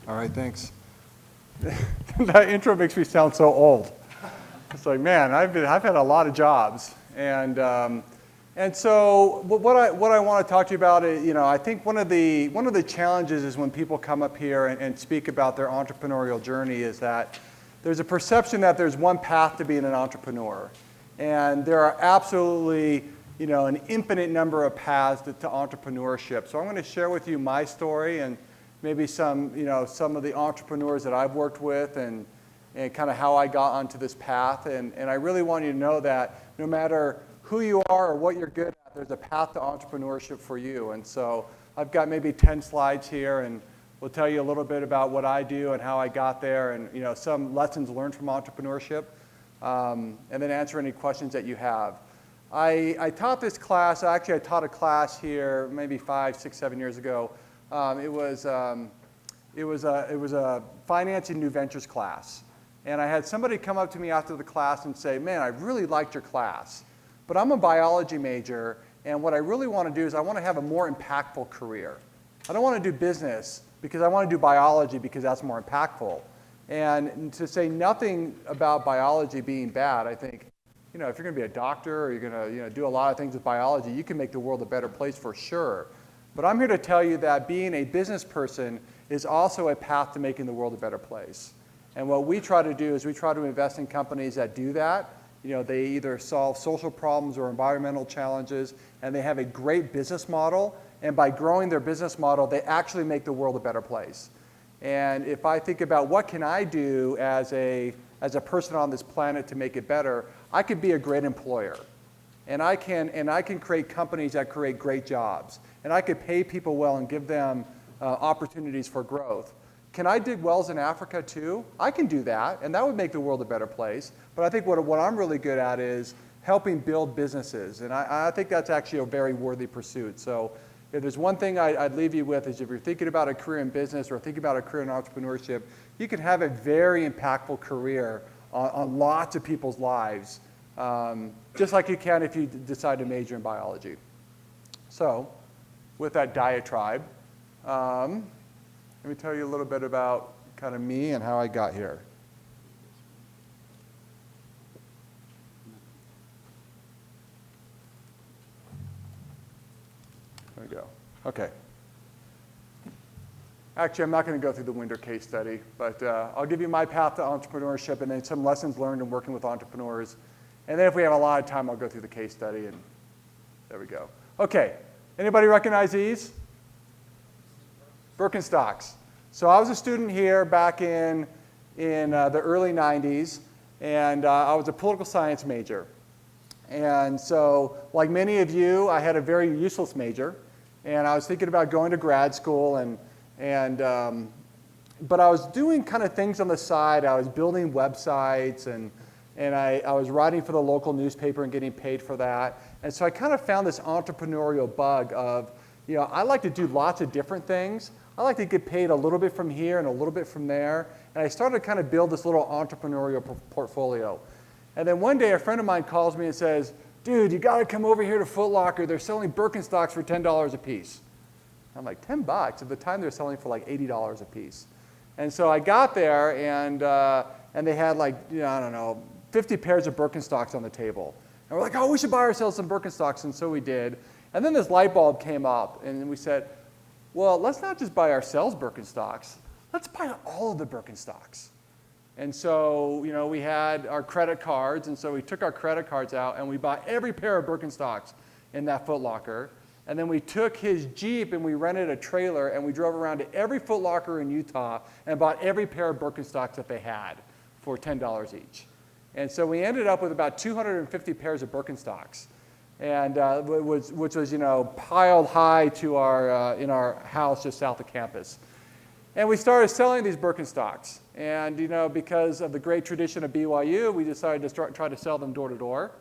All right, thanks. That intro makes me sound so old. It's like, man, I've had a lot of jobs, and so what I want to talk to you about is, I think one of the challenges is when people come up here and speak about their entrepreneurial journey is that there's a perception that there's one path to being an entrepreneur, and there are absolutely an infinite number of paths to entrepreneurship. So I'm going to share with you my story and maybe some of the entrepreneurs that I've worked with and kind of how I got onto this path. And I really want you to know that no matter who you are or what you're good at, there's a path to entrepreneurship for you. And so I've got maybe 10 slides here, and we'll tell you a little bit about what I do and how I got there, and some lessons learned from entrepreneurship, and then answer any questions that you have. I taught this class. Actually, I taught a class here maybe 5, 6, 7 years ago. It was a financing new ventures class, and I had somebody come up to me after the class and say, "Man, I really liked your class, but I'm a biology major, and what I really want to do is I want to have a more impactful career. I don't want to do business because I want to do biology because that's more impactful." And to say nothing about biology being bad, I think, if you're going to be a doctor or you're going to do a lot of things with biology, you can make the world a better place for sure. But I'm here to tell you that being a business person is also a path to making the world a better place. And what we try to do is we try to invest in companies that do that. They either solve social problems or environmental challenges, and they have a great business model. And by growing their business model, they actually make the world a better place. And if I think about what can I do as a person on this planet to make it better, I could be a great employer. And I can create companies that create great jobs. And I could pay people well and give them opportunities for growth. Can I dig wells in Africa too? I can do that, and that would make the world a better place. But I think what I'm really good at is helping build businesses. And I think that's actually a very worthy pursuit. So if there's one thing I'd leave you with is if you're thinking about a career in business or thinking about a career in entrepreneurship, you can have a very impactful career on lots of people's lives, just like you can if you decide to major in biology. So with that diatribe, let me tell you a little bit about kind of me and how I got here. There we go. Okay. Actually, I'm not going to go through the Winder case study, but I'll give you my path to entrepreneurship and then some lessons learned in working with entrepreneurs. And then if we have a lot of time, I'll go through the case study, and there we go. Okay. Anybody recognize these? Birkenstocks. So I was a student here back in the early 90s, and I was a political science major. And so, like many of you, I had a very useless major, and I was thinking about going to grad school, but I was doing kind of things on the side. I was building websites, and I was writing for the local newspaper and getting paid for that. And so I kind of found this entrepreneurial bug of, I like to do lots of different things. I like to get paid a little bit from here and a little bit from there. And I started to kind of build this little entrepreneurial portfolio. And then one day a friend of mine calls me and says, "Dude, you got to come over here to Foot Locker. They're selling Birkenstocks for $10 a piece." I'm like, $10? At the time they're selling for like $80 a piece. And so I got there, and they had like, I don't know, 50 pairs of Birkenstocks on the table. And we're like, "Oh, we should buy ourselves some Birkenstocks." And so we did. And then this light bulb came up, and we said, well, let's not just buy ourselves Birkenstocks. Let's buy all of the Birkenstocks. And so, we had our credit cards, and so we took our credit cards out, and we bought every pair of Birkenstocks in that Foot Locker. And then we took his Jeep, and we rented a trailer, and we drove around to every Foot Locker in Utah and bought every pair of Birkenstocks that they had for $10 each. And so we ended up with about 250 pairs of Birkenstocks, and which was piled high to in our house just south of campus. And we started selling these Birkenstocks, and because of the great tradition of BYU, we decided to try to sell them door to door,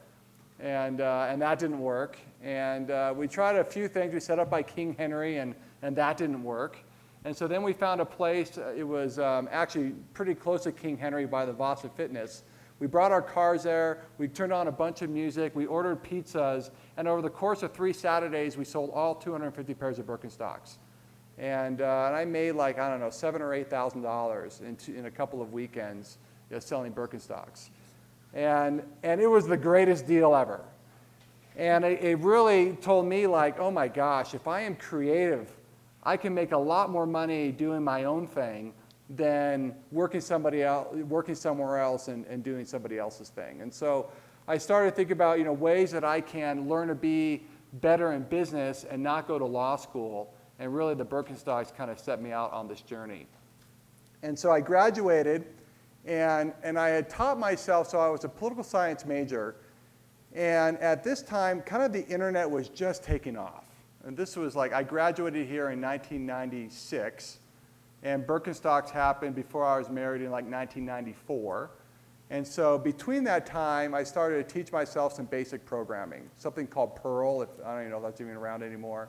and that didn't work. And we tried a few things. We set up by King Henry, and that didn't work. And so then we found a place. It was actually pretty close to King Henry by the Vasa Fitness. We brought our cars there, we turned on a bunch of music, we ordered pizzas, and over the course of 3 Saturdays, we sold all 250 pairs of Birkenstocks. And I made like, I don't know, $7,000 or $8,000 in a couple of weekends selling Birkenstocks. And it was the greatest deal ever. And it really told me like, oh my gosh, if I am creative, I can make a lot more money doing my own thing than working somewhere else and doing somebody else's thing. And so I started thinking about ways that I can learn to be better in business and not go to law school. And really the Birkenstocks kind of set me out on this journey. And so I graduated, and I had taught myself, so I was a political science major. And at this time, kind of the internet was just taking off. And this was like, I graduated here in 1996, and Birkenstocks happened before I was married in like 1994. And so between that time, I started to teach myself some basic programming, something called Perl, I don't even know if that's even around anymore,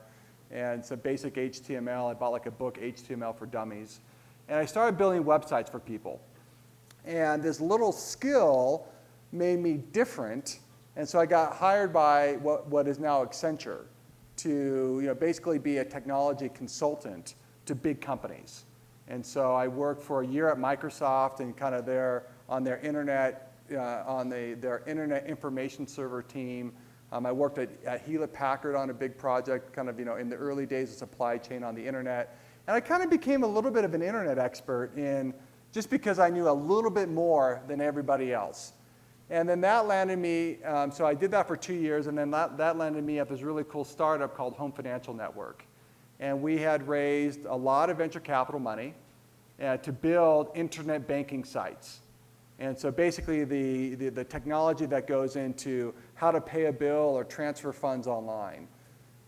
and some basic HTML. I bought like a book, HTML for Dummies. And I started building websites for people. And this little skill made me different. And so I got hired by what is now Accenture to basically be a technology consultant to big companies. And so I worked for a year at Microsoft and kind of on their internet, their internet information server team. I worked at Hewlett-Packard on a big project, kind of in the early days of supply chain on the internet. And I kind of became a little bit of an internet expert just because I knew a little bit more than everybody else. And then that landed me, so I did that for 2 years, and then that landed me at this really cool startup called Home Financial Network. And we had raised a lot of venture capital money to build internet banking sites. And so basically the technology that goes into how to pay a bill or transfer funds online.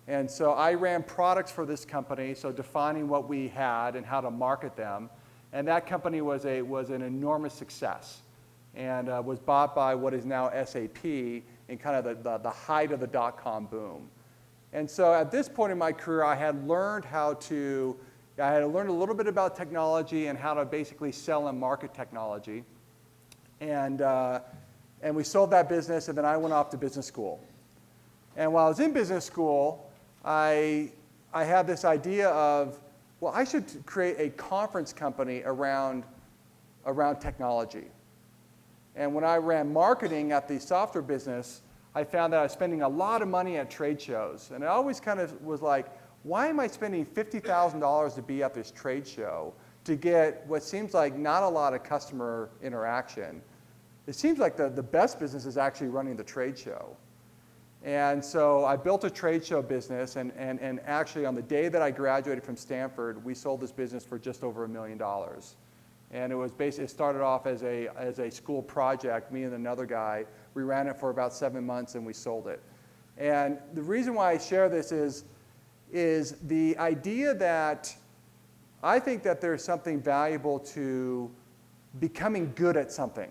And so I ran products for this company, so defining what we had and how to market them. And that company was an enormous success and was bought by what is now SAP in kind of the height of the dot-com boom. And so at this point in my career, I had learned a little bit about technology and how to basically sell and market technology. And we sold that business, and then I went off to business school. And while I was in business school, I had this idea of, well, I should create a conference company around technology. And when I ran marketing at the software business, I found that I was spending a lot of money at trade shows. And I always kind of was like, why am I spending $50,000 to be at this trade show to get what seems like not a lot of customer interaction? It seems like the best business is actually running the trade show. And so I built a trade show business, and actually on the day that I graduated from Stanford, we sold this business for just over $1 million. And it started off as a school project, me and another guy. We ran it for about 7 months and we sold it. And the reason why I share this is the idea that I think that there's something valuable to becoming good at something.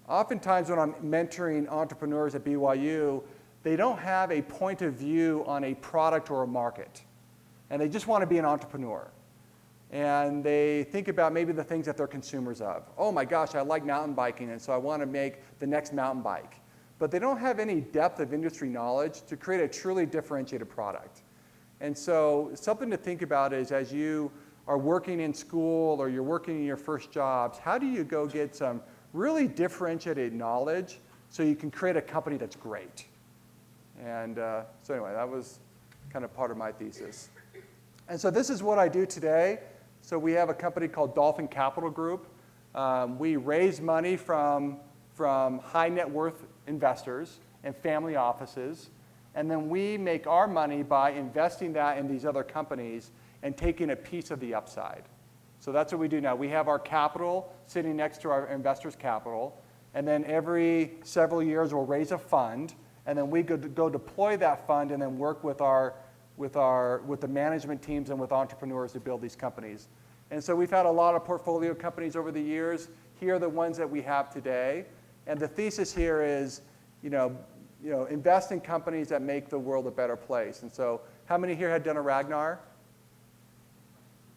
Oftentimes when I'm mentoring entrepreneurs at BYU, they don't have a point of view on a product or a market. And they just want to be an entrepreneur. And they think about maybe the things that they're consumers of. Oh my gosh, I like mountain biking, and so I want to make the next mountain bike. But they don't have any depth of industry knowledge to create a truly differentiated product. And so something to think about is as you are working in school or you're working in your first jobs, how do you go get some really differentiated knowledge so you can create a company that's great? And so anyway, that was kind of part of my thesis. And so this is what I do today. So we have a company called Dolphin Capital Group. We raise money from high net worth investors and family offices. And then we make our money by investing that in these other companies and taking a piece of the upside. So that's what we do now. We have our capital sitting next to our investors' capital. And then every several years we'll raise a fund. And then we go deploy that fund and then work with the management teams and with entrepreneurs to build these companies. And so we've had a lot of portfolio companies over the years. Here are the ones that we have today. And the thesis here is, invest in companies that make the world a better place. And so how many here had done a Ragnar?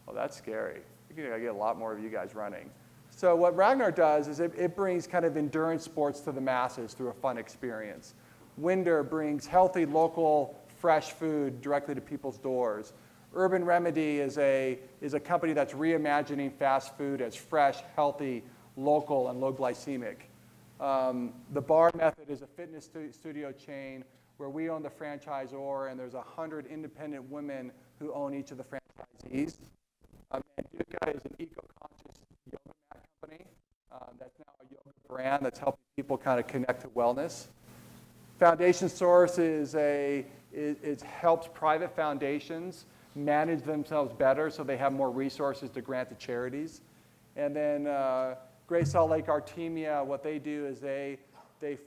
Oh, that's scary. I think I get a lot more of you guys running. So what Ragnar does is it brings kind of endurance sports to the masses through a fun experience. Winder brings healthy, local, fresh food directly to people's doors. Urban Remedy is a company that's reimagining fast food as fresh, healthy, local, and low glycemic. The Bar Method is a fitness studio chain where we own the franchisor, and there's 100 independent women who own each of the franchisees. Manduka is an eco-conscious yoga mat company that's now a yoga brand that's helping people kind of connect to wellness. Foundation Source it helps private foundations manage themselves better so they have more resources to grant to charities. And then Great Salt Lake Artemia, what they do is they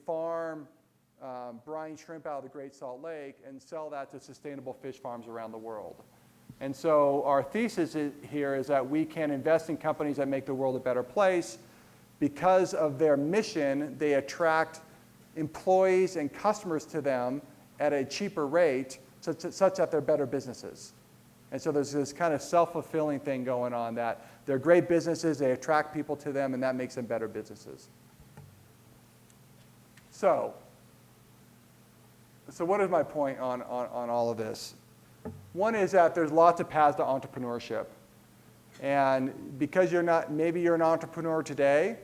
farm brine shrimp out of the Great Salt Lake and sell that to sustainable fish farms around the world. And so our thesis here is that we can invest in companies that make the world a better place. Because of their mission, they attract employees and customers to them at a cheaper rate such that they're better businesses. And so there's this kind of self-fulfilling thing going on that they're great businesses, they attract people to them, and that makes them better businesses. So what is my point on all of this? One is that there's lots of paths to entrepreneurship. And because maybe you're an entrepreneur today,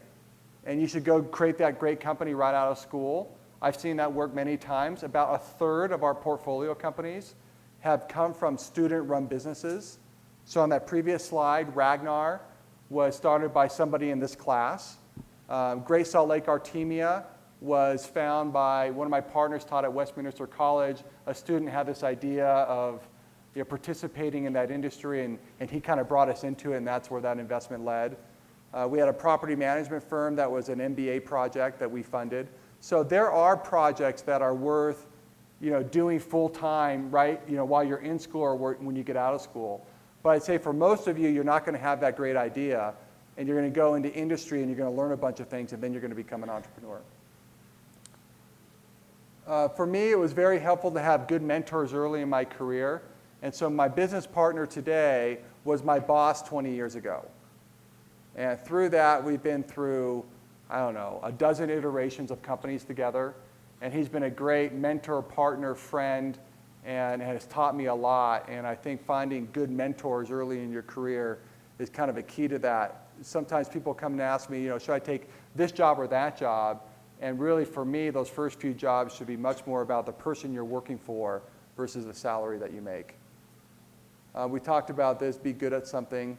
and you should go create that great company right out of school. I've seen that work many times. About a third of our portfolio companies have come from student-run businesses. So on that previous slide, Ragnar was started by somebody in this class. Great Salt Lake Artemia was found by one of my partners taught at Westminster College. A student had this idea of participating in that industry, and he kind of brought us into it, and that's where that investment led. We had a property management firm that was an MBA project that we funded. So there are projects that are worth doing full-time, right, while you're in school or when you get out of school. But I'd say for most of you, you're not going to have that great idea, and you're going to go into industry and you're going to learn a bunch of things, and then you're going to become an entrepreneur. For me, it was very helpful to have good mentors early in my career. And so my business partner today was my boss 20 years ago. And through that, we've been through, a dozen iterations of companies together. And he's been a great mentor, partner, friend, and has taught me a lot. And I think finding good mentors early in your career is kind of a key to that. Sometimes people come and ask me, should I take this job or that job? And really, for me, those first few jobs should be much more about the person you're working for versus the salary that you make. We talked about this, be good at something.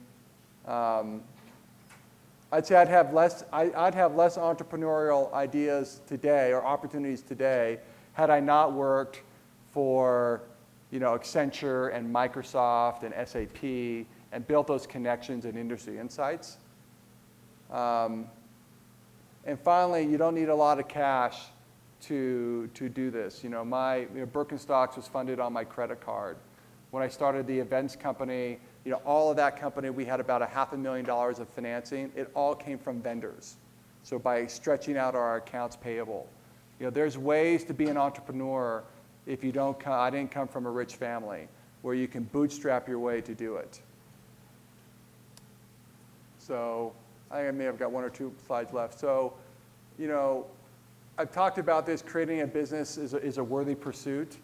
I'd say I'd have less entrepreneurial ideas today or opportunities today had I not worked for Accenture and Microsoft and SAP and built those connections and industry insights. And finally, you don't need a lot of cash to do this. My Birkenstocks was funded on my credit card. When I started the events company, all of that company, we had about $500,000 of financing. It all came from vendors. So by stretching out our accounts payable. There's ways to be an entrepreneur if you don't come, I didn't come from a rich family, where you can bootstrap your way to do it. So I may have got one or two slides left. So, I've talked about this, creating a business is a worthy pursuit.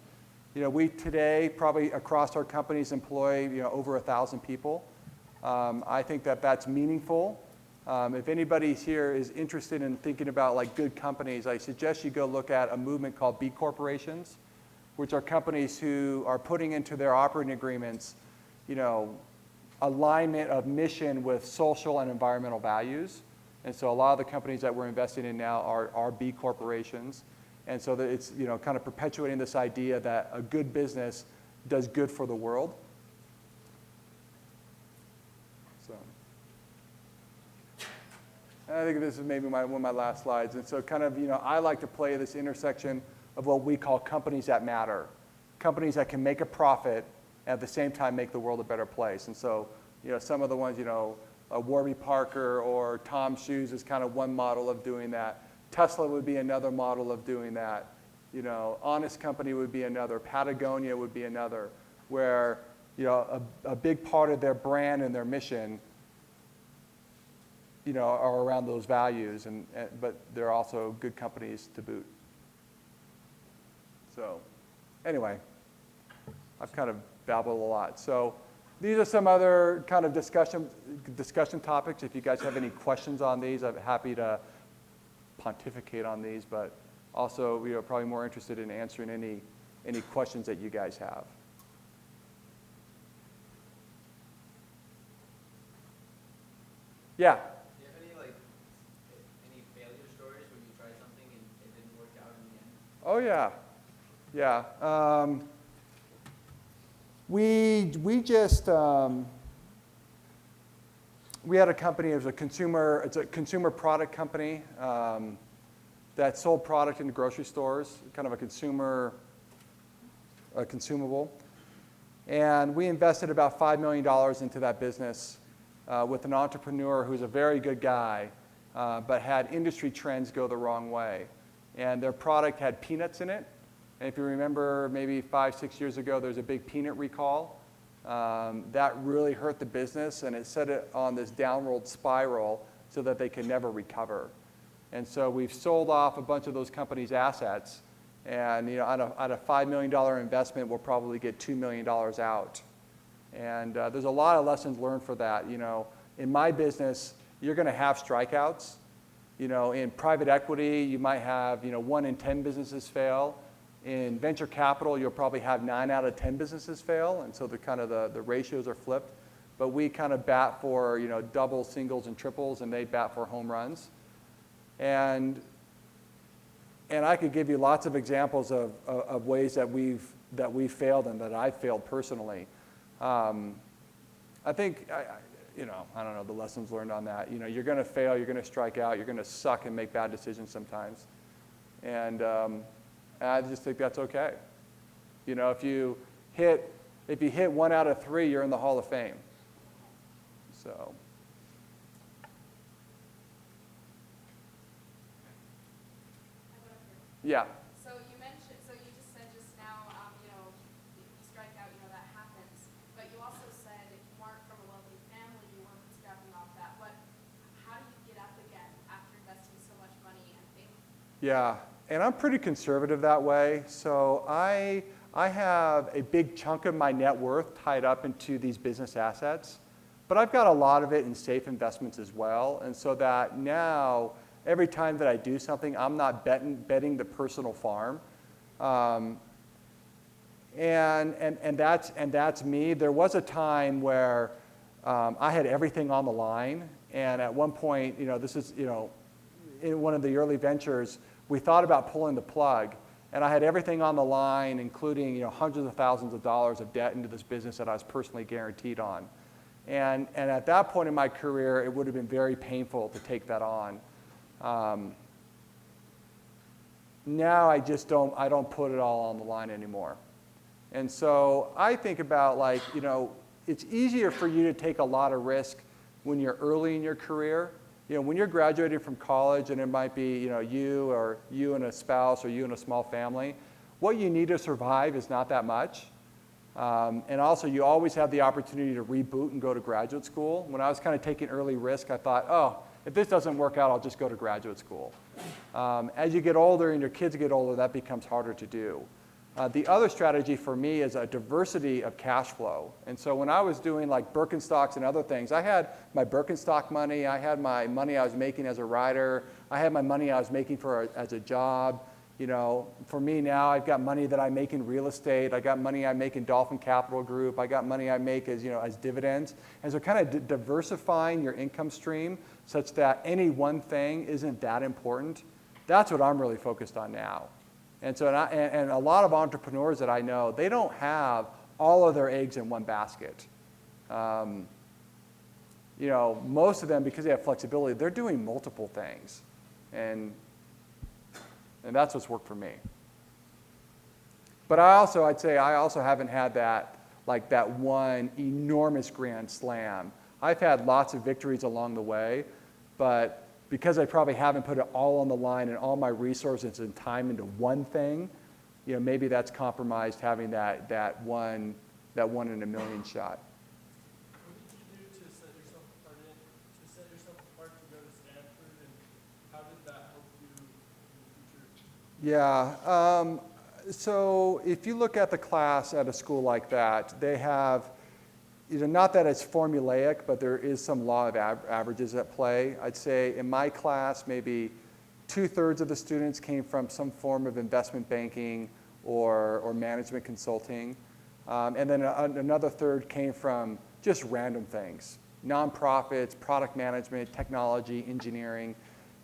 We today probably across our companies employ over 1,000 people. I think that's meaningful. If anybody here is interested in thinking about good companies, I suggest you go look at a movement called B corporations, which are companies who are putting into their operating agreements, alignment of mission with social and environmental values. And so a lot of the companies that we're investing in now are B corporations. And so that it's kind of perpetuating this idea that a good business does good for the world. So I think this is maybe one of my last slides. And so kind of, I like to play this intersection of what we call companies that matter. Companies that can make a profit and at the same time make the world a better place. And so, some of the ones, Warby Parker or Tom's Shoes is kind of one model of doing that. Tesla would be another model of doing that. Honest Company would be another. Patagonia would be another, where a big part of their brand and their mission are around those values, but they're also good companies to boot. So anyway, I've kind of babbled a lot. So these are some other kind of discussion topics. If you guys have any questions on these, I'm happy to pontificate on these, but also we are probably more interested in answering any questions that you guys have. Yeah. Do you have any failure stories where you tried something and it didn't work out in the end? Oh yeah, yeah. We just we had a company. It's a consumer product company that sold product in the grocery stores, kind of a consumable. And we invested about $5 million into that business with an entrepreneur who's a very good guy, but had industry trends go the wrong way. And their product had peanuts in it. And if you remember, maybe 5, 6 years ago, there was a big peanut recall. That really hurt the business, and it set it on this downward spiral so that they could never recover. And so we've sold off a bunch of those companies' assets, and out of $5 million investment, we'll probably get $2 million out. And there's a lot of lessons learned for that. In my business, you're going to have strikeouts. In private equity, you might have 1 in 10 businesses fail. In venture capital, you'll probably have 9 out of 10 businesses fail, and so the ratios are flipped. But we kind of bat for doubles, singles, and triples, and they bat for home runs. And I could give you lots of examples of ways that we've failed and that I've failed personally. I think I don't know the lessons learned on that. You're going to fail, you're going to strike out, you're going to suck and make bad decisions sometimes, and I just think that's okay. If you hit 1 out of 3, you're in the Hall of Fame. So. Yeah. So you just said just now, you strike out, that happens. But you also said if you weren't from a wealthy family, you weren't scrapping off that. How do you get up again after investing so much money and failing? Yeah, and I'm pretty conservative that way. So I have a big chunk of my net worth tied up into these business assets, but I've got a lot of it in safe investments as well. And so that now, every time that I do something, I'm not betting the personal farm, and that's me. There was a time where I had everything on the line, and at one point, this is in one of the early ventures, we thought about pulling the plug, and I had everything on the line, including hundreds of thousands of dollars of debt into this business that I was personally guaranteed on, and at that point in my career, it would have been very painful to take that on. Now I don't put it all on the line anymore. And so I think about it's easier for you to take a lot of risk when you're early in your career. When you're graduating from college and it might be you and a spouse or you and a small family, what you need to survive is not that much. And also you always have the opportunity to reboot and go to graduate school. When I was kind of taking early risk, I thought, if this doesn't work out, I'll just go to graduate school. As you get older and your kids get older, that becomes harder to do. The other strategy for me is a diversity of cash flow. And so when I was doing Birkenstocks and other things, I had my Birkenstock money, I had my money I was making as a writer, I had my money I was making as a job. For me now, I've got money that I make in real estate. I got money I make in Dolphin Capital Group. I got money I make as dividends. And so kind of diversifying your income stream such that any one thing isn't that important. That's what I'm really focused on now. And so and a lot of entrepreneurs that I know, they don't have all of their eggs in one basket. Most of them, because they have flexibility, they're doing multiple things. And that's what's worked for me. But I'd say I also haven't had that one enormous grand slam. I've had lots of victories along the way, but because I probably haven't put it all on the line and all my resources and time into one thing, maybe that's compromised having that one in a million shot. What did you do to set yourself apart to go to Stanford, and how did that help you in the future? Yeah, So if you look at the class at a school like that, they have, not that it's formulaic, but there is some law of averages at play. I'd say in my class, maybe 2/3 of the students came from some form of investment banking or management consulting. And then another third came from just random things, nonprofits, product management, technology, engineering.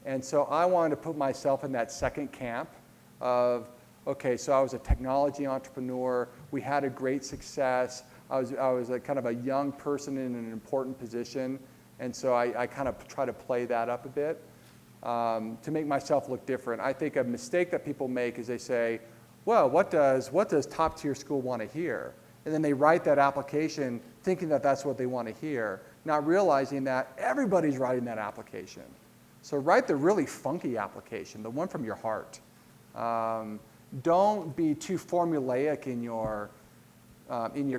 And so I wanted to put myself in that second camp of, okay, so I was a technology entrepreneur. We had a great success. I was a kind of a young person in an important position. And so I kind of try to play that up a bit to make myself look different. I think a mistake that people make is they say, well, what does top tier school want to hear? And then they write that application thinking that that's what they want to hear, not realizing that everybody's writing that application. So write the really funky application, the one from your heart. Don't be too formulaic in your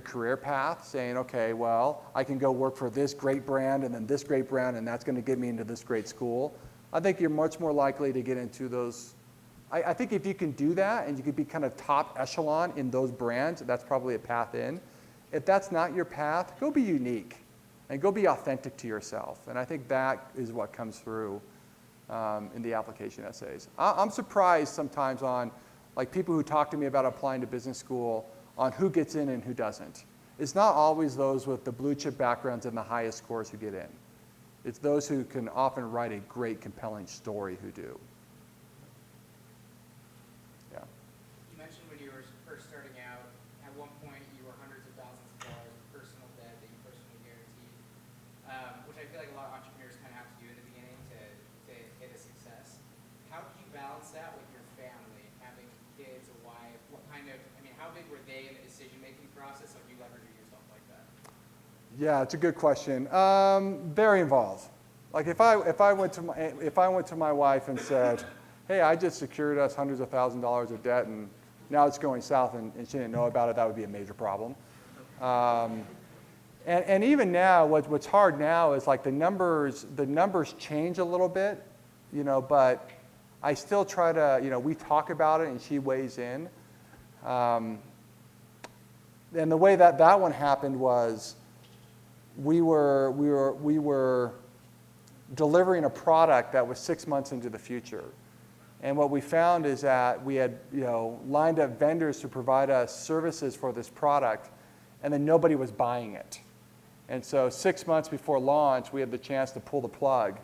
career path, saying, okay, well, I can go work for this great brand and then this great brand, and that's going to get me into this great school. I think you're much more likely to get into those. I think if you can do that and you can be kind of top echelon in those brands, that's probably a path in. If that's not your path, go be unique and go be authentic to yourself. And I think that is what comes through in the application essays. I'm surprised sometimes on like people who talk to me about applying to business school on who gets in and who doesn't. It's not always those with the blue chip backgrounds and the highest scores who get in. It's those who can often write a great, compelling story who do. Yeah. You mentioned when you were first starting out, at one point you were hundreds of thousands of dollars of personal debt that you personally guaranteed, which I feel like a lot of entrepreneurs kind of have to do in the beginning to hit a success. How did you balance that with your family, having kids, a wife? What kind of, how big were they in the decision-making process of you leveraging yourself like that? Yeah, it's a good question. Very involved. Like if I went to my wife and said, "Hey, I just secured us hundreds of thousands of dollars of debt, and now it's going south," and she didn't know about it, that would be a major problem. And even now, what's hard now is like the numbers change a little bit, but I still try to, we talk about it and she weighs in. And the way that one happened was we were delivering a product that was 6 months into the future. And what we found is that we had lined up vendors to provide us services for this product, and then nobody was buying it. And so 6 months before launch, we had the chance to pull the plug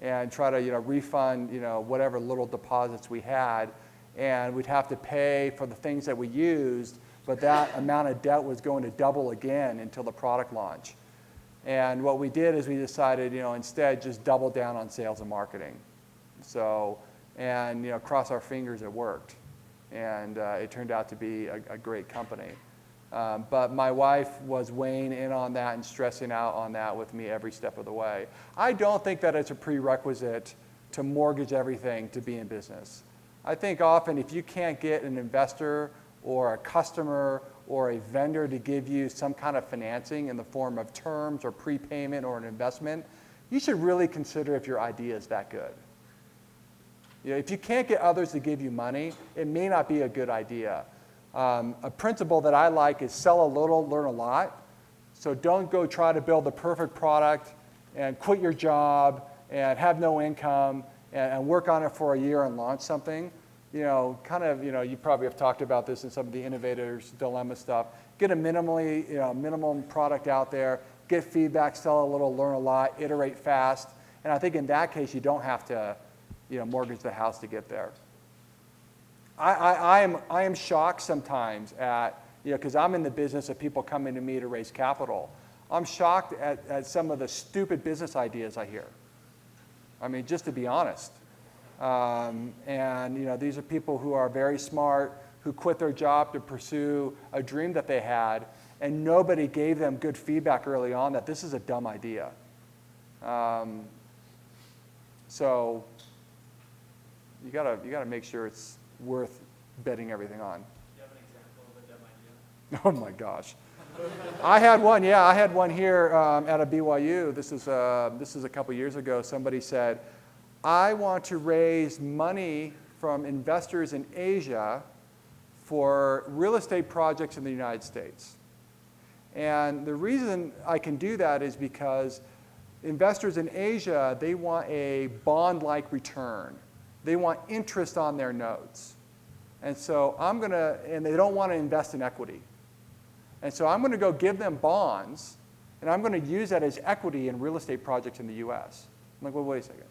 and try to refund whatever little deposits we had, and we'd have to pay for the things that we used, but that amount of debt was going to double again until the product launch. And what we did is we decided, instead just double down on sales and marketing. So, and cross our fingers, it worked, and it turned out to be a great company. But my wife was weighing in on that and stressing out on that with me every step of the way. I don't think that it's a prerequisite to mortgage everything to be in business. I think often if you can't get an investor or a customer or a vendor to give you some kind of financing in the form of terms or prepayment or an investment, you should really consider if your idea is that good. If you can't get others to give you money, it may not be a good idea. A principle that I like is sell a little, learn a lot. So don't go try to build the perfect product and quit your job and have no income and work on it for a year and launch something. You probably have talked about this in some of the innovators' dilemma stuff. Get a minimum product out there, get feedback, sell a little, learn a lot, iterate fast. And I think in that case, you don't have to, mortgage the house to get there. I am shocked sometimes at, because I'm in the business of people coming to me to raise capital. I'm shocked at some of the stupid business ideas I hear. Just to be honest. These are people who are very smart, who quit their job to pursue a dream that they had, and nobody gave them good feedback early on that this is a dumb idea. So you gotta make sure it's worth betting everything on. Do you have an example of a dumb idea? Oh my gosh. I had one here at a BYU. This is a couple years ago. Somebody said, I want to raise money from investors in Asia for real estate projects in the United States. And the reason I can do that is because investors in Asia, they want a bond-like return. They want interest on their notes. And so and they don't want to invest in equity. And so I'm going to go give them bonds, and I'm going to use that as equity in real estate projects in the US. I'm like, well, wait a second.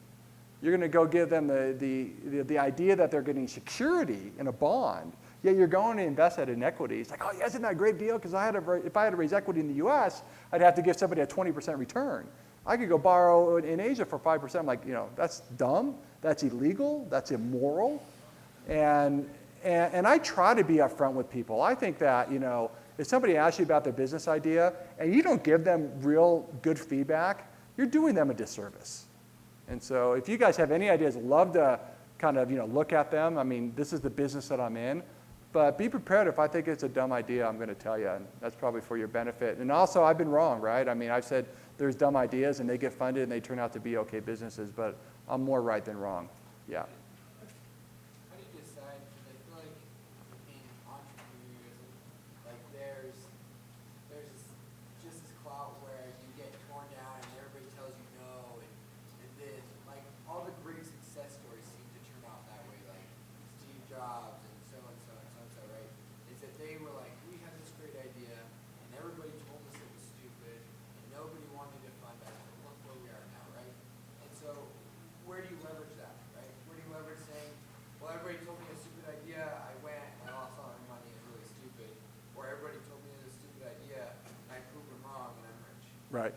You're going to go give them the idea that they're getting security in a bond, yet you're going to invest that in equity. It's like, oh, yeah, isn't that a great deal? Because if I had to raise equity in the US, I'd have to give somebody a 20% return. I could go borrow in Asia for 5%. I'm like, that's dumb. That's illegal. That's immoral. And I try to be upfront with people. I think that, if somebody asks you about their business idea and you don't give them real good feedback, you're doing them a disservice. And so if you guys have any ideas, love to kind of, look at them. I mean, this is the business that I'm in. But be prepared. If I think it's a dumb idea, I'm going to tell you. And that's probably for your benefit. And also, I've been wrong, right? I mean, I've said there's dumb ideas, and they get funded, and they turn out to be okay businesses. But I'm more right than wrong. Yeah. How do you decide? Because I feel like in entrepreneurship, like there's just this clout where you get torn down and everybody tells you no, and then like all the great success stories seem to turn out that way, like Steve Jobs and so and so and so and so, right? Is that they were like, we had this great idea, and everybody told us it was stupid, and nobody wanted to fund us, but look where we are now, right? And so where do you leverage that, right? Where do you leverage saying, well, everybody told me a stupid idea, I went, I lost all my money, it's really stupid. Or everybody told me it was a stupid idea, and I proved them wrong, and I'm rich. Right.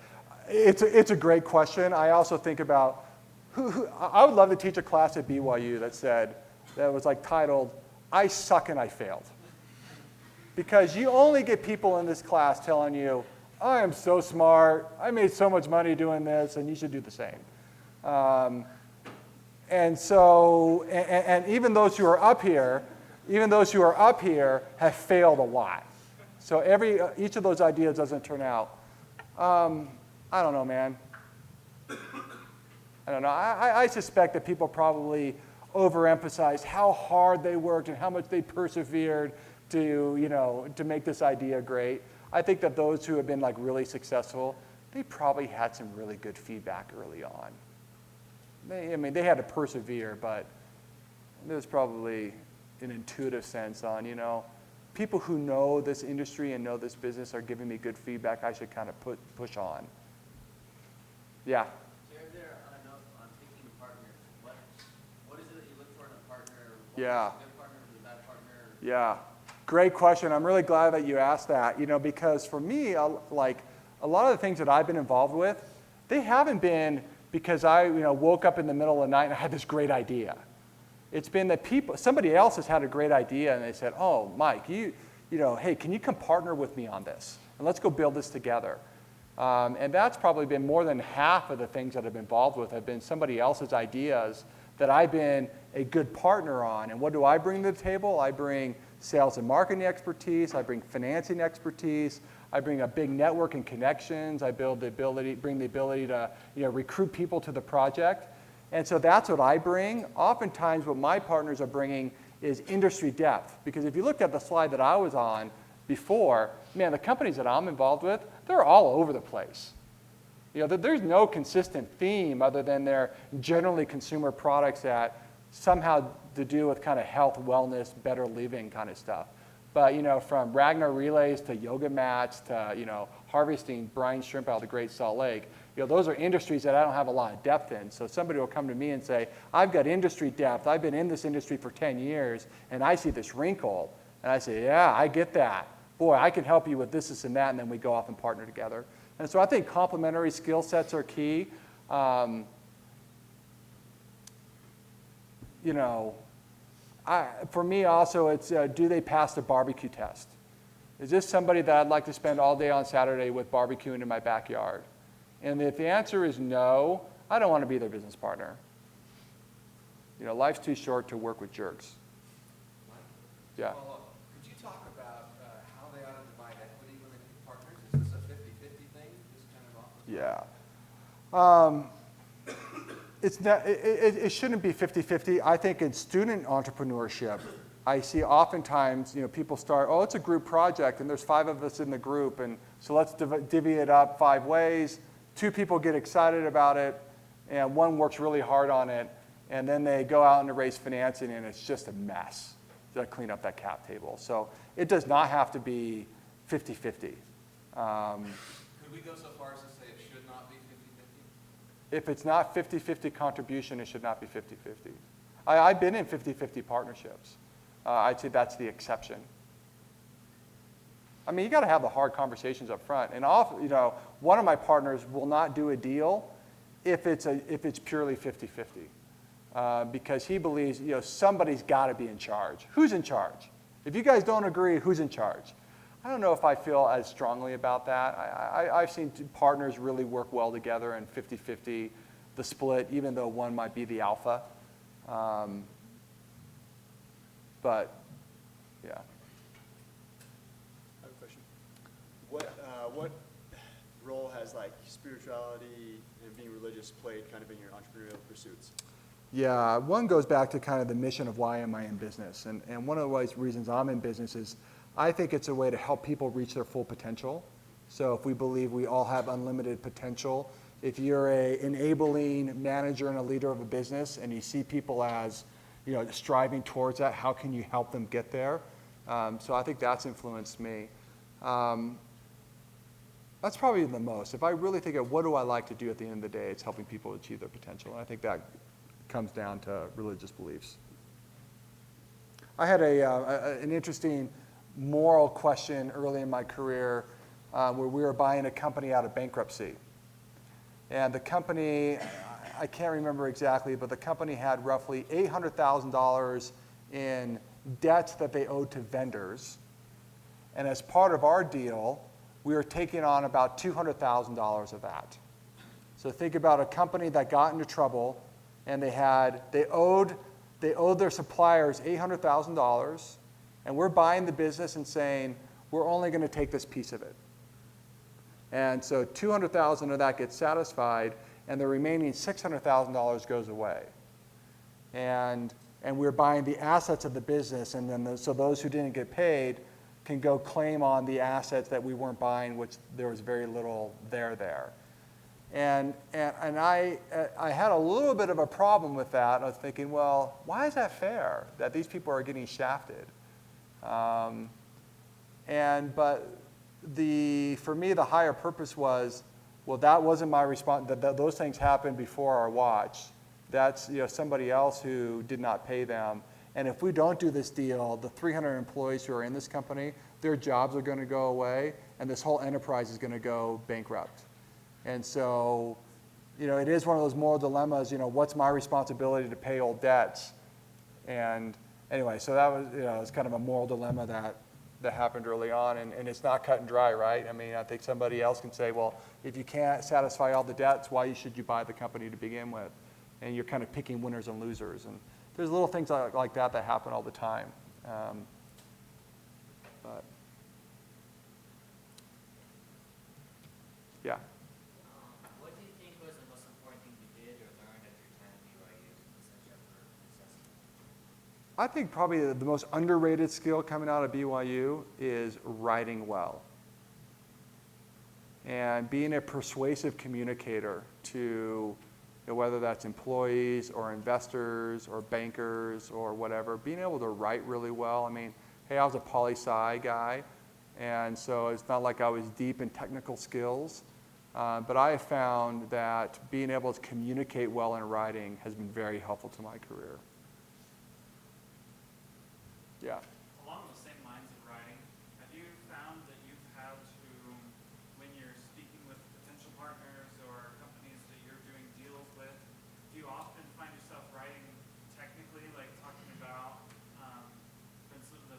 It's a great question. I also think about, I would love to teach a class at BYU that was like titled, I suck and I failed. Because you only get people in this class telling you, I am so smart, I made so much money doing this, and you should do the same. And so, and even those who are up here, have failed a lot. So each of those ideas doesn't turn out. I don't know, man. I don't know. I suspect that people probably overemphasize how hard they worked and how much they persevered to make this idea great. I think that those who have been like really successful, they probably had some really good feedback early on. They had to persevere, but there's probably an intuitive sense on, people who know this industry and know this business are giving me good feedback, I should kind of push on. Yeah? Share there on a note on picking partners. What is it that you look for in a partner? Yeah. Is a good partner, is a bad partner? Yeah. Great question. I'm really glad that you asked that, because for me, like a lot of the things that I've been involved with, they haven't been because I woke up in the middle of the night and I had this great idea. It's been that somebody else has had a great idea and they said, oh, Mike, hey, can you come partner with me on this? And let's go build this together. And that's probably been more than half of the things that I've been involved with have been somebody else's ideas that I've been a good partner on. And what do I bring to the table? I bring sales and marketing expertise. I bring financing expertise. I bring a big network and connections. I bring the ability to recruit people to the project. And so that's what I bring. Oftentimes what my partners are bringing is industry depth. Because if you looked at the slide that I was on before, man, the companies that I'm involved with, they're all over the place. There's no consistent theme other than they're generally consumer products that somehow to do with kind of health, wellness, better living kind of stuff. But, from Ragnar relays to yoga mats to, harvesting brine shrimp out of the Great Salt Lake, those are industries that I don't have a lot of depth in. So somebody will come to me and say, I've got industry depth. I've been in this industry for 10 years, and I see this wrinkle. And I say, yeah, I get that. Boy, I can help you with this, and that, and then we go off and partner together. And so I think complementary skill sets are key. For me also, it's do they pass the barbecue test? Is this somebody that I'd like to spend all day on Saturday with barbecuing in my backyard? And if the answer is no, I don't want to be their business partner. Life's too short to work with jerks. Yeah. Could you talk about how they ought to divide equity when they pick partners? Is this a 50-50 thing? Just kind of Yeah. It shouldn't be 50-50. I think in student entrepreneurship, I see oftentimes, people start, oh, it's a group project, and there's 5 of us in the group, and so let's divvy it up 5 ways. 2 people get excited about it, and 1 works really hard on it, and then they go out and raise financing, and it's just a mess to clean up that cap table. So it does not have to be 50-50. Could we go so far as to say it should not be 50-50? If it's not 50-50 contribution, it should not be 50-50. I've been in 50-50 partnerships. I'd say that's the exception. I mean, you got to have the hard conversations up front. And often, one of my partners will not do a deal if it's purely 50-50, because he believes somebody's got to be in charge. Who's in charge? If you guys don't agree, who's in charge? I don't know if I feel as strongly about that. I've seen partners really work well together and 50-50, the split, even though one might be the alpha. But, yeah. I have a question. What role has spirituality and being religious played kind of in your entrepreneurial pursuits? Yeah, one goes back to kind of the mission of why am I in business. And one of the reasons I'm in business is I think it's a way to help people reach their full potential. So if we believe we all have unlimited potential, if you're an enabling manager and a leader of a business and you see people as striving towards that, how can you help them get there? So I think that's influenced me. That's probably the most. If I really think of what do I like to do at the end of the day, it's helping people achieve their potential. And I think that comes down to religious beliefs. I had an interesting moral question early in my career where we were buying a company out of bankruptcy. And the company, I can't remember exactly, but the company had roughly $800,000 in debts that they owed to vendors. And as part of our deal, we were taking on about $200,000 of that. So think about a company that got into trouble, and they owed their suppliers $800,000, and we're buying the business and saying, we're only going to take this piece of it. And so $200,000 of that gets satisfied, and the remaining $600,000 goes away. And we're buying the assets of the business, and then so those who didn't get paid can go claim on the assets that we weren't buying, which there was very little there. And I had a little bit of a problem with that. I was thinking, well, why is that fair that these people are getting shafted? But for me, the higher purpose was, well, that wasn't my response. Those things happened before our watch. That's somebody else who did not pay them. And if we don't do this deal, the 300 employees who are in this company, their jobs are going to go away, and this whole enterprise is going to go bankrupt. And so, it is one of those moral dilemmas. What's my responsibility to pay old debts? And anyway, so that was, it was kind of a moral dilemma that happened early on, and it's not cut and dry, right? I mean, I think somebody else can say, well, if you can't satisfy all the debts, why should you buy the company to begin with? And you're kind of picking winners and losers. And there's little things like that happen all the time. But yeah. What do you think was the most important thing you did or learned at your time at BYU to set you up for success? I think probably the most underrated skill coming out of BYU is writing well and being a persuasive communicator to whether that's employees or investors or bankers or whatever, being able to write really well. I mean, hey, I was a poli-sci guy, and so it's not like I was deep in technical skills, but I have found that being able to communicate well in writing has been very helpful to my career. Yeah. Along the same lines of writing, have you found that you've had to, when you're speaking with potential partners or companies that you're doing deals with, do you often find yourself writing technically, like talking about the principles that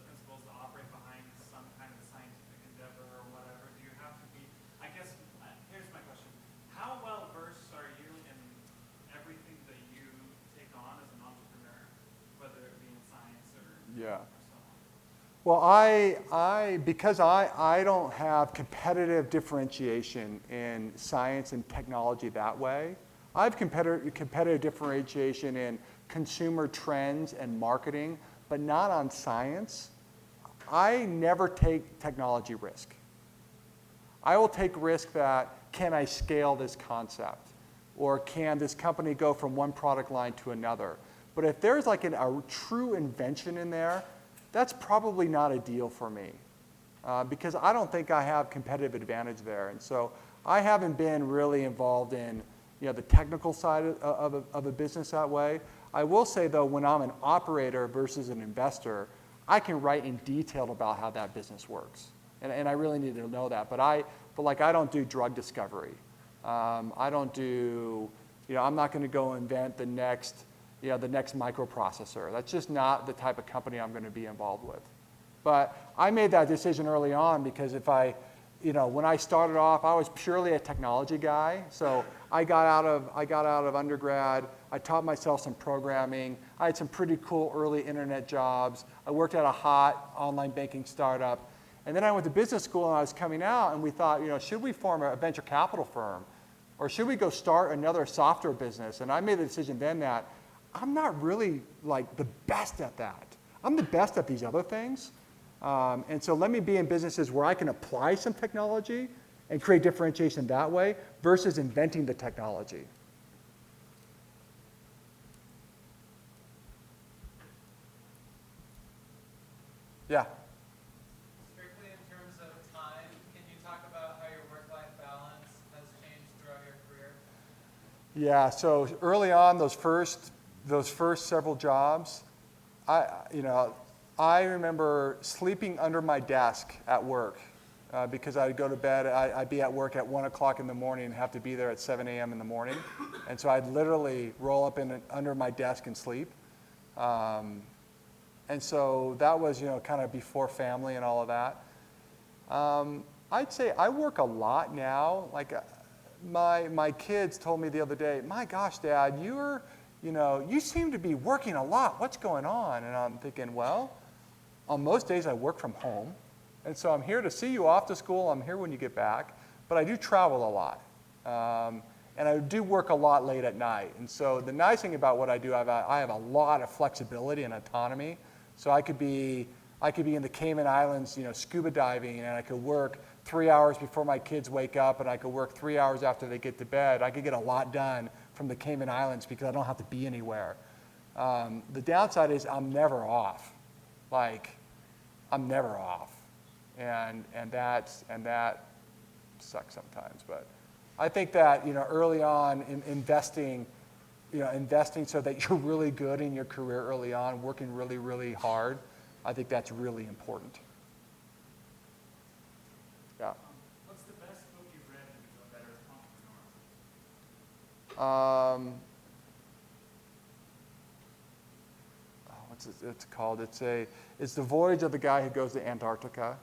operate behind some kind of scientific endeavor or whatever? Do you have to be, I guess, here's my question. How well versed are you in everything that you take on as an entrepreneur, whether it be in science or Yeah. so on? Well, because I don't have competitive differentiation in science and technology that way, I have competitive differentiation in consumer trends and marketing but not on science, I never take technology risk. I will take risk that, can I scale this concept? Or can this company go from one product line to another? But if there's like a true invention in there, that's probably not a deal for me. Because I don't think I have competitive advantage there. And so I haven't been really involved in the technical side of a business that way. I will say, though, when I'm an operator versus an investor, I can write in detail about how that business works. And I really need to know that. But I don't do drug discovery. I don't do, I'm not going to go invent the next microprocessor. That's just not the type of company I'm going to be involved with. But I made that decision early on because when I started off, I was purely a technology guy. So I got out of undergrad. I taught myself some programming. I had some pretty cool early internet jobs. I worked at a hot online banking startup. And then I went to business school and I was coming out and we thought, should we form a venture capital firm? Or should we go start another software business? And I made the decision then that I'm not really like the best at that. I'm the best at these other things. And so let me be in businesses where I can apply some technology and create differentiation that way versus inventing the technology. Yeah. Strictly in terms of time, can you talk about how your work-life balance has changed throughout your career? Yeah, so early on, those first several jobs, I remember sleeping under my desk at work because I'd go to bed, I'd be at work at 1 o'clock in the morning and have to be there at 7 a.m. in the morning. And so I'd literally roll up under my desk and sleep. And so that was, kind of before family and all of that. I'd say I work a lot now. Like my kids told me the other day, my gosh, Dad, you seem to be working a lot. What's going on? And I'm thinking, well, on most days I work from home. And so I'm here to see you off to school. I'm here when you get back. But I do travel a lot. And I do work a lot late at night. And so the nice thing about what I do, I have a lot of flexibility and autonomy. So I could be in the Cayman Islands, scuba diving, and I could work 3 hours before my kids wake up, and I could work 3 hours after they get to bed. I could get a lot done from the Cayman Islands because I don't have to be anywhere. The downside is I'm never off. I'm never off, and that sucks sometimes. But I think that early on investing so that you're really good in your career early on, working really, really hard, I think that's really important. Yeah. What's the best book you've read to become a better entrepreneur? What's it's called? It's the voyage of the guy who goes to Antarctica.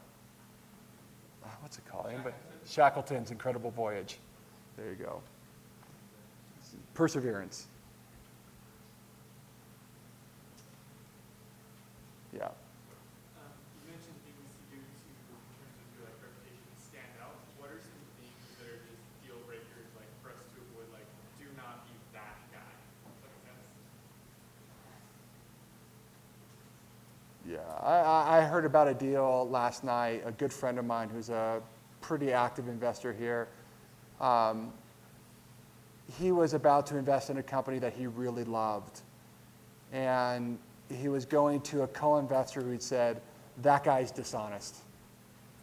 What's it called? Anybody? Shackleton's Incredible Voyage. There you go. Perseverance. Yeah. You mentioned things you do in terms of your reputation stand out. What are some things that are just deal breakers, for us to avoid? Do not be that guy. Does that make sense? Yeah, I heard about a deal last night. A good friend of mine who's a pretty active investor here, he was about to invest in a company that he really loved. And he was going to a co-investor who had said, that guy's dishonest.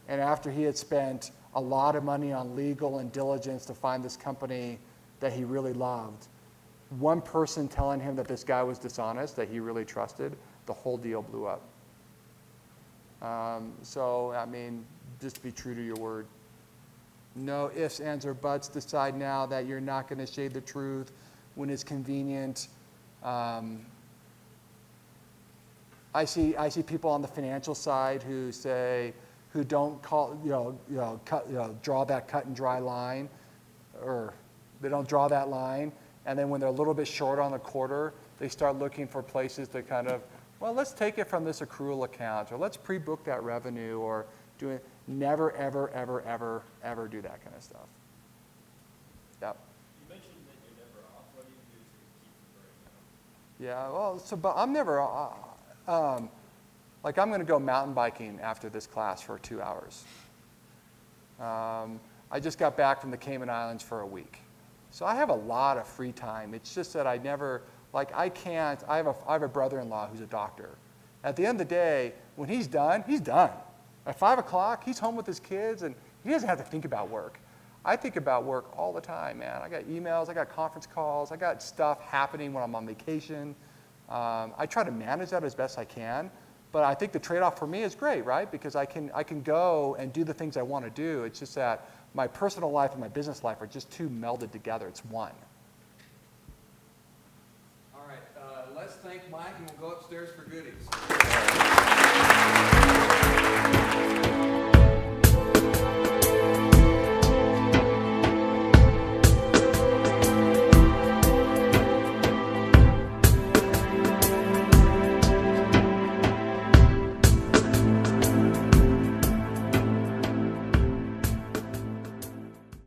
And after he had spent a lot of money on legal and diligence to find this company that he really loved, one person telling him that this guy was dishonest, that he really trusted, the whole deal blew up. Just be true to your word. No ifs, ands, or buts. Decide now that you're not going to shade the truth when it's convenient. I see people on the financial side who don't draw that cut and dry line, or they don't draw that line, and then when they're a little bit short on the quarter, they start looking for places to kind of, well, let's take it from this accrual account, or let's pre-book that revenue, or do it. Never, ever, ever, ever, ever do that kind of stuff. Yep. You mentioned that you're never off. What do you do to keep from burning out? Yeah, but I'm never, Like I'm going to go mountain biking after this class for 2 hours. I just got back from the Cayman Islands for a week. So I have a lot of free time. It's just that I never, like I have a brother-in-law who's a doctor. At the end of the day, when he's done, he's done. At 5 o'clock, he's home with his kids, and he doesn't have to think about work. I think about work all the time, man. I got emails, I got conference calls, I got stuff happening when I'm on vacation. I try to manage that as best I can, but I think the trade-off for me is great, right? Because I can go and do the things I want to do. It's just that my personal life and my business life are just too melded together. It's one. All right, let's thank Mike, and we'll go upstairs for goodies.